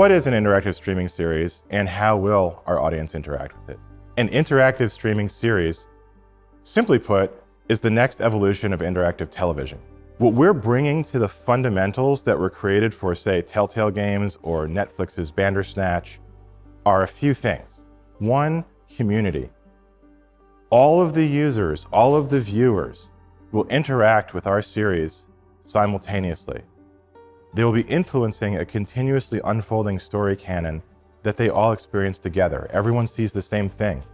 What is an interactive streaming series, and how will our audience interact with it? An interactive streaming series, simply put, is the next evolution of interactive television. What we're bringing to the fundamentals that were created for, say, Telltale Games or Netflix's Bandersnatch are a few things. One, community. All of the users, all of the viewers will interact with our series simultaneously. They will be influencing a continuously unfolding story canon that they all experience together. Everyone sees the same thing.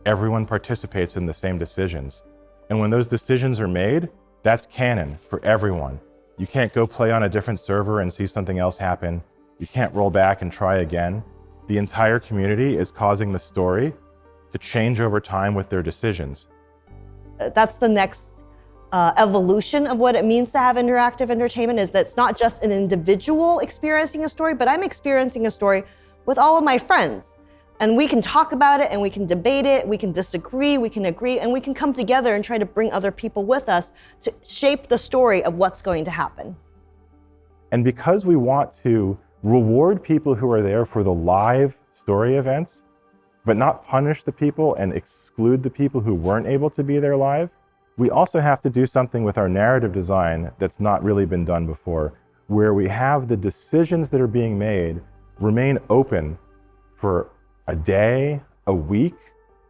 Everyone participates in the same decisions. And when those decisions are made, that's canon for everyone. You can't go play on a different server and see something else happen. You can't roll back and try again. The entire community is causing the story to change over time with their decisions. That's the next evolution of what it means to have interactive entertainment, is that it's not just an individual experiencing a story, but I'm experiencing a story with all of my friends. And we can talk about it, and we can debate it, we can disagree, we can agree, and we can come together and try to bring other people with us to shape the story of what's going to happen. And because we want to reward people who are there for the live story events, but not punish the people and exclude the people who weren't able to be there live, we also have to do something with our narrative design that's not really been done before, where we have the decisions that are being made remain open for a day, a week,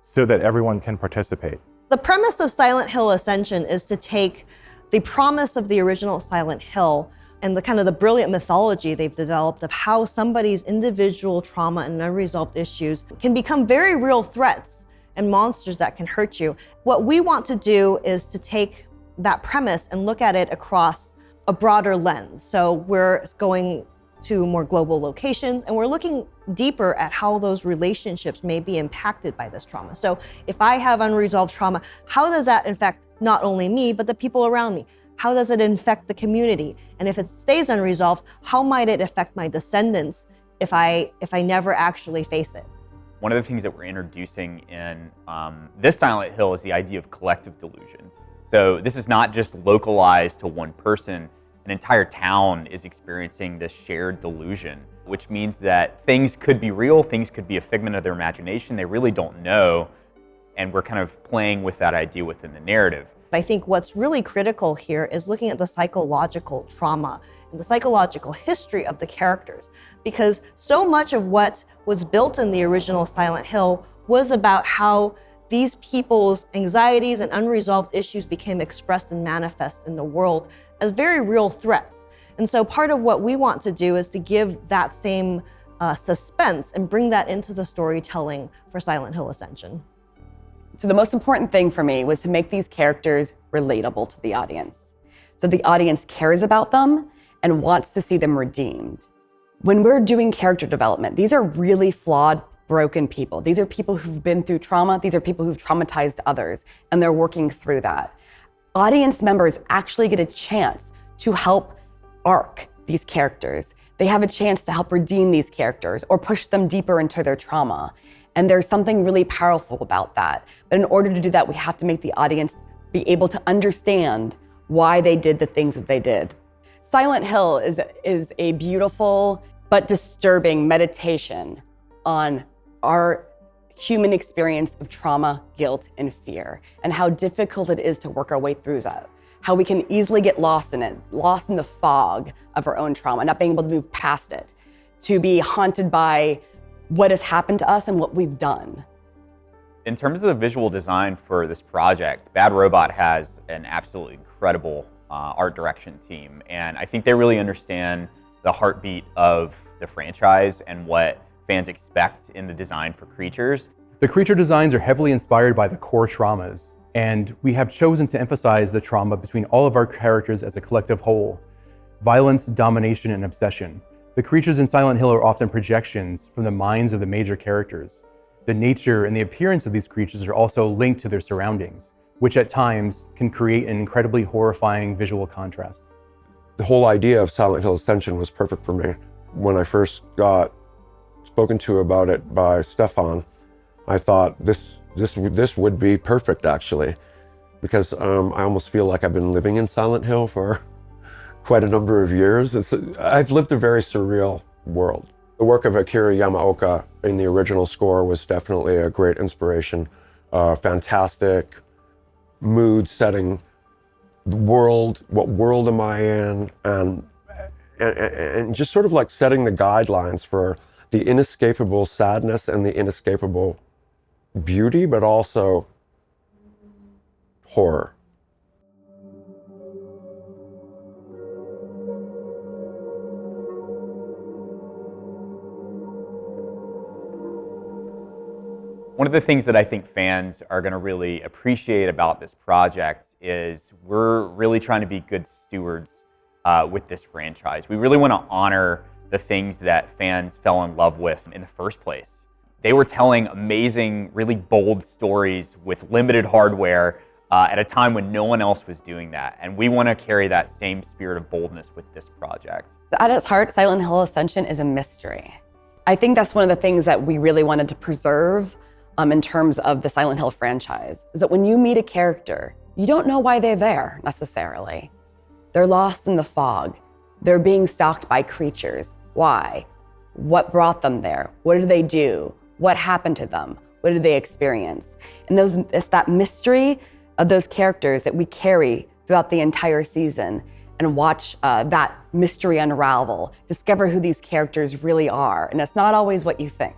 so that everyone can participate. The premise of Silent Hill Ascension is to take the promise of the original Silent Hill and the kind of the brilliant mythology they've developed of how somebody's individual trauma and unresolved issues can become very real threats and monsters that can hurt you. What we want to do is to take that premise and look at it across a broader lens. So we're going to more global locations, and we're looking deeper at how those relationships may be impacted by this trauma. So if I have unresolved trauma, how does that affect not only me, but the people around me? How does it infect the community? And if it stays unresolved, how might it affect my descendants if I never actually face it? One of the things that we're introducing in this Silent Hill is the idea of collective delusion. So this is not just localized to one person. An entire town is experiencing this shared delusion, which means that things could be real, things could be a figment of their imagination. They really don't know. And we're kind of playing with that idea within the narrative. I think what's really critical here is looking at the psychological trauma and the psychological history of the characters, because so much of what was built in the original Silent Hill was about how these people's anxieties and unresolved issues became expressed and manifest in the world as very real threats. And so part of what we want to do is to give that same suspense and bring that into the storytelling for Silent Hill Ascension. So the most important thing for me was to make these characters relatable to the audience. So the audience cares about them and wants to see them redeemed. When we're doing character development, these are really flawed, broken people. These are people who've been through trauma. These are people who've traumatized others, and they're working through that. Audience members actually get a chance to help arc these characters. They have a chance to help redeem these characters or push them deeper into their trauma. And there's something really powerful about that. But in order to do that, we have to make the audience be able to understand why they did the things that they did. Silent Hill is a beautiful but disturbing meditation on our human experience of trauma, guilt, and fear, and how difficult it is to work our way through that. How we can easily get lost in it, lost in the fog of our own trauma, not being able to move past it, to be haunted by what has happened to us and what we've done. In terms of the visual design for this project, Bad Robot has an absolutely incredible art direction team. And I think they really understand the heartbeat of the franchise and what fans expect in the design for creatures. The creature designs are heavily inspired by the core traumas, and we have chosen to emphasize the trauma between all of our characters as a collective whole: violence, domination, and obsession. The creatures in Silent Hill are often projections from the minds of the major characters. The nature and the appearance of these creatures are also linked to their surroundings, which at times can create an incredibly horrifying visual contrast. The whole idea of Silent Hill Ascension was perfect for me. When I first got spoken to about it by Stefan, I thought this would be perfect, actually, because I almost feel like I've been living in Silent Hill for quite a number of years. I've lived a very surreal world The work of Akira Yamaoka in the original score was definitely a great inspiration. Fantastic mood setting, the world, what world am I in, and just sort of like setting the guidelines for the inescapable sadness and the inescapable beauty, but also horror. One of the things that I think fans are going to really appreciate about this project is we're really trying to be good stewards with this franchise. We really want to honor the things that fans fell in love with in the first place. They were telling amazing, really bold stories with limited hardware at a time when no one else was doing that. And we want to carry that same spirit of boldness with this project. At its heart, Silent Hill Ascension is a mystery. I think that's one of the things that we really wanted to preserve in terms of the Silent Hill franchise, is that when you meet a character, you don't know why they're there necessarily. They're lost in the fog. They're being stalked by creatures. Why? What brought them there? What did they do? What happened to them? What did they experience? And it's that mystery of those characters that we carry throughout the entire season and watch that mystery unravel, discover who these characters really are. And it's not always what you think.